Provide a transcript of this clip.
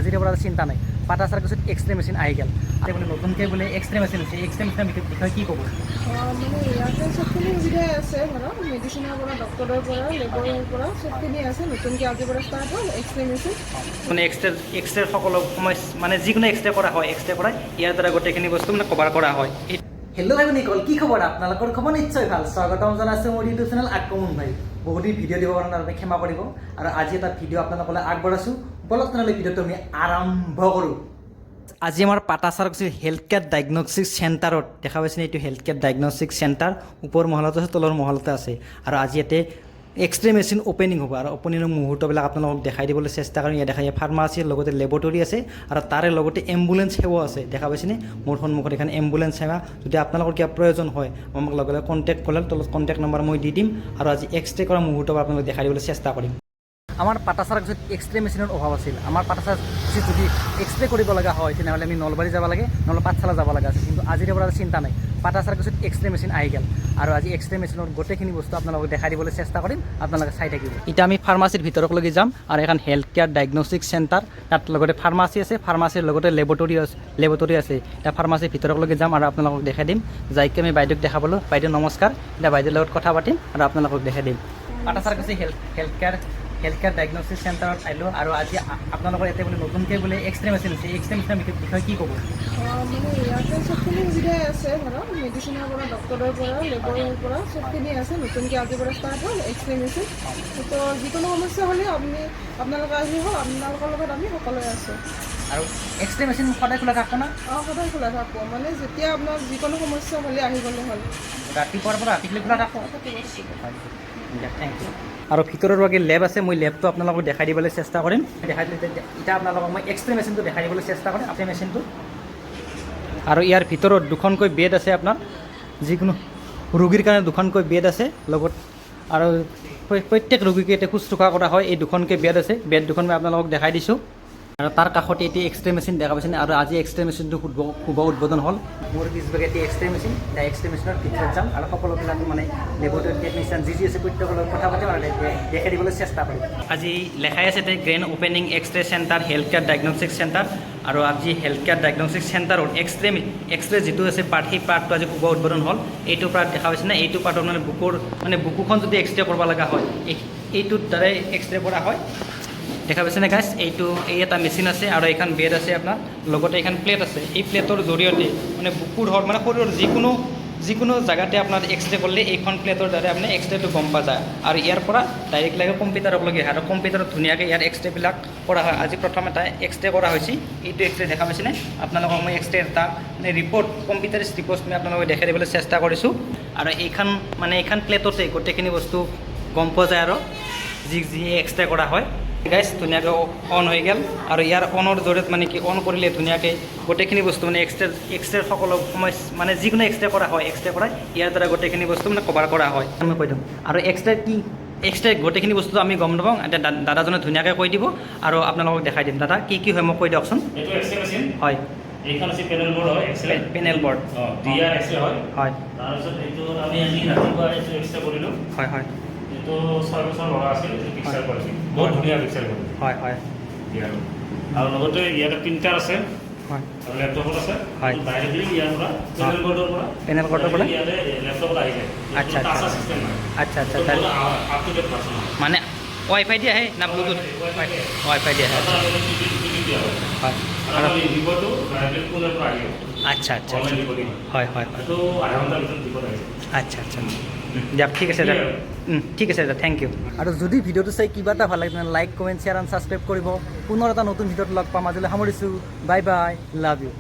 আজিৰ পৰা চিন্তা নাই পাটা চাৰ পিছত এক্সৰে মেচিন আহি গ'ল আৰু বোলে নতুনকৈ বোলে এক্সৰে মেচিন আছে এক্সৰে মেচিনৰ বিষয়ে কি ক'ব মানে ইয়াতে চবখিনি সুবিধাই আছে ধৰক মেডিচিনৰ পৰা ডক্টৰৰ পৰা লেবৰৰ পৰা চবখিনি আছে নতুনকৈ আজিৰ পৰা ষ্টাৰ্ট হ'ল এক্সৰে মেচিন মানে এক্সৰে সকলো সমস্যা মানে যিকোনো এক্সৰে কৰা হয় এক্সৰে কৰাই ইয়াৰ দ্বাৰা গোটেইখিনি বস্তু মানে কভাৰ কৰা হয় হেল্ল' ভাই নিকল কি খবৰ আপোনালোকৰ খবৰ নিশ্চয় ভাল স্বাগতম জনাইছোঁ মোৰ ইউটিউব চেনেল আক্ৰমণ ভাই বহুতো ভিডিঅ' দিব কাৰণে আপুনি ক্ষমা কৰিব আৰু আজি এটা ভিডিঅ' আপোনালোকলৈ আগবঢ়াইছোঁ বলক তেনেহ'লে ভিডিঅ'টো আমি আৰম্ভ কৰোঁ আজি আমাৰ পাটাচাৰকুছি হেল্থ কেয়াৰ ডায়েগনষ্টিক চেণ্টাৰত দেখা পাইছেনে এইটো হেল্থ কেয়াৰ ডায়েগনষ্টিক চেণ্টাৰ ওপৰ মহলাতে আছে তলৰ মহলাতে আছে আৰু আজি ইয়াতে এক্সৰে মেচিন অপেনিং হ'ব আৰু অপেনিঙৰ মুহূৰ্তবিলাক আপোনালোকক দেখাই দিবলৈ চেষ্টা কৰিম ইয়াত দেখাই ফাৰ্মাচীৰ লগতে লেবৰেটৰী আছে আৰু তাৰে লগতে এম্বুলেঞ্চ সেৱাও আছে দেখা পাইছেনে মোৰ সন্মুখত এখন এম্বুলেঞ্চ সেৱা যদি আপোনালোকৰ কিবা প্ৰয়োজন হয় আমাক লগে লগে কণ্টেক্ট কৰিলে তলত কণ্টেক্ট নম্বৰ মই দি দিম আৰু আজি এক্সৰে কৰা মুহূৰ্তবোৰ আপোনালোকক দেখাই দিবলৈ চেষ্টা কৰিম আমাৰ পাটাচাৰকুছিত এক্সৰে মেচিনৰ অভাৱ আছিল আমাৰ পাটাচাৰকুছিত যদি এক্সৰে কৰিব লগা হয় তেনেহ'লে আমি নলবাৰী যাব লাগে নহ'লে পাঠশালা যাব লগা আছে কিন্তু আজিৰ পৰা চিন্তা নাই পাটাচাৰকুছিত এক্সৰে মেচিন আহি গ'ল আৰু আজি এক্সৰে মেচিনৰ গোটেইখিনি বস্তু আপোনালোকক দেখাই দিবলৈ চেষ্টা কৰিম আপোনালোকে চাই থাকিব এতিয়া আমি ফাৰ্মাচীৰ ভিতৰলৈকে যাম আৰু এখন হেল্থ কেয়াৰ ডায়েগনষ্টিক চেণ্টাৰ তাত লগতে ফাৰ্মাচী আছে ফাৰ্মাচীৰ লগতে লেবৰেটৰী আছে এতিয়া ফাৰ্মাচীৰ ভিতৰলৈকে যাম আৰু আপোনালোকক দেখাই দিম যাইকে আমি বাইদেউক দেখাবলৈ বাইদেউ নমস্কাৰ এতিয়া বাইদেউৰ লগত কথা পাতিম আৰু আপোনালোকক দেখাই দিম পাটাচাৰকুছি হেল্থ কেয়াৰ ডায়েগনষ্টিক চেণ্টাৰত আহিলোঁ আৰু আজি আপোনালোকৰ ইয়াতে বোলে নতুনকৈ বোলে এক্সৰে মেচিন আছে এক্সৰে মেচিনৰ বিষয়ে কি ক'ব মানে ইয়াতে চবখিনি সুবিধাই আছে ধৰক মেডিচিনৰ পৰা ডক্টৰৰ পৰা লেবৰৰ পৰা চবখিনি আছে নতুনকৈ আজিৰ পৰা ষ্টাৰ্ট হ'ল এক্সৰে মেচিন তো যিকোনো সমস্যা হ'লে আপোনালোকে আহিব আপোনালোকৰ লগত আমি সকলোৱে আছোঁ আৰু এক্সৰে মেচিন সদায় খোলা থাকব না সদায় খোলা থাকব মানে যেতিয়া আপোনাৰ যিকোনো সমস্যা হ'লে আহিবলৈ হ'ল ৰাতিপুৱাৰ পৰা ৰাতিলৈ খোলা থাকব থেংক ইউ আৰু ভিতৰৰ বাকী লেব আছে মই লেবটো আপোনালোকক দেখাই দিবলৈ চেষ্টা কৰিম দেখাই দিলে এতিয়া আপোনালোকক মই এক্সৰে মেচিনটো দেখাই দিবলৈ চেষ্টা কৰিম এক্সৰে মেচিনটো আৰু ইয়াৰ ভিতৰত দুখনকৈ বেড আছে আপোনাৰ যিকোনো ৰোগীৰ কাৰণে দুখনকৈ বেড আছে লগত আৰু প্ৰত্যেক ৰোগীকে এতিয়া শুশ্ৰূষা কৰা হয় এই দুখনকৈ বেড আছে বেড দুখন মই আপোনালোকক দেখাই দিছোঁ আৰু তাৰ কাষতে এতিয়া এক্সৰে মেচিন দেখা পাইছেনে আৰু আজি এক্সৰে মেচিনটো শুভ উদ্বোধন হ'ল মোৰ পিছভাগে এতিয়া এক্সৰে মেচিন এতিয়া এক্সৰে মেচিনৰ ভিতৰত যাম আৰু সকলোবিলাক মানে লেবৰেটৰী টেকনিচিয়ান যি আছে প্ৰত্যেকৰ লগত কথা পাতিম আৰু দেখাই দিবলৈ চেষ্টা কৰিম আজি লেখাই আছে grand opening x-ray centre health care diagnostic centre আৰু আজি হেল্থ কেয়াৰ ডায়েগনষ্টিক চেণ্টাৰত এক্সৰে যিটো আছে পাৰ্ট সেই পাৰ্টটো আজি শুভ উদ্বোধন হ'ল এইটো পাৰ্ট দেখা পাইছেনে এইটো পাৰ্টত মানে বুকুখন যদি এক্সৰে কৰিব লগা হয় এইটোৰ দ্বাৰাই এক্সৰে কৰা হয় দেখা পাইছেনে গাইছ এই এটা মেচিন আছে আৰু এইখন বেড আছে আপোনাৰ লগতে এইখন প্লেট আছে এই প্লেটৰ জৰিয়তে মানে বুকুৰ হওক মানে শৰীৰৰ যিকোনো জেগাতে আপোনাৰ এক্সৰে কৰিলে এইখন প্লেটৰ দ্বাৰা আপুনি এক্সৰেটো গম পোৱা যায় আৰু ইয়াৰ পৰা ডাইৰেক্ট লাগে কম্পিউটাৰলৈকে আহে আৰু কম্পিউটাৰত ধুনীয়াকৈ ইয়াৰ এক্সৰেবিলাক কৰা হয় আজি প্ৰথম এটা এক্সৰে কৰা হৈছে এইটো এক্সৰে দেখা পাইছেনে আপোনালোকক মই এক্সৰে এটা মানে ৰিপৰ্ট কম্পিউটাৰ ৰিপৰ্ট মই আপোনালোকক দেখাই দিবলৈ চেষ্টা কৰিছোঁ আৰু এইখন প্লেটতে গোটেইখিনি বস্তু গম পোৱা যায় আৰু যি এক্সৰে কৰা হয় গাইছ ধুনীয়াকৈ অন হৈ গ'ল আৰু ইয়াৰ অনৰ জৰিয়তে মানে কি অন কৰিলে ধুনীয়াকৈ গোটেইখিনি বস্তু মানে এক্সৰেৰ সকলো সমস্যা মানে যিকোনো এক্সৰে কৰা হয় এক্সৰে কৰাই ইয়াৰ দ্বাৰা গোটেইখিনি বস্তু মানে কভাৰ কৰা হয় আমি কৈ দিম আৰু এক্সৰে গোটেইখিনি বস্তু আমি গম নাপাওঁ এতিয়া দাদাজনে ধুনীয়াকৈ কৈ দিব আৰু আপোনালোকক দেখাই দিম দাদা কি হয় মোক কৈ দিয়কচোন এইটো এক্সৰে মেচিন হয় এইখন আছে পেনেল বৰ্ড হয় x-ray panel board DR x-ray হয় হয় তাৰপিছত এইটো আমি আজি ৰাতিপুৱা এইটো এক্সৰে কৰিলোঁ হয় হয় এইটো 6 বছৰ ল'ৰা আছিল এইটো পিকচাৰ কৰিছিল বহুত ধুনীয়া পিকচাৰ কৰিছিল হয় হয় ডিআৰ আৰু লগতে ইয়াতে প্ৰিণ্টাৰ আছে হয় আৰু লেপটপত আছে হয় ডাইৰেক্টলি ইয়াৰ পৰা পেনেল বৰ্ডৰ পৰা ইয়াতে লেপটপত আহি যায় আচ্ছা টাচা চিষ্টেম নাই আচ্ছা আপ টু ডেট ভাৰ্চন মানে ৱাইফাই দি আহে না ব্লুটুথ ৱাইফাই দি আহে হয় আৰু ৰিপৰ্টটো ডাইৰেক্টলি ফোনৰ পৰা আহিব আচ্ছা হয় এইটো আধা ঘণ্টাৰ ভিতৰত ৰিপৰ্ট আহিছে আচ্ছা দিয়ক ঠিক আছে দাদা ঠিক আছে দাদা থেংক ইউ আৰু যদি ভিডিঅ'টো চাই কিবা এটা ভাল লাগে তেনেহ'লে like comment share and subscribe কৰিব পুনৰ এটা নতুন ভিডিঅ'ত লগ পাম আজিলৈ সামৰিছোঁ বাই বাই লাভ ইউ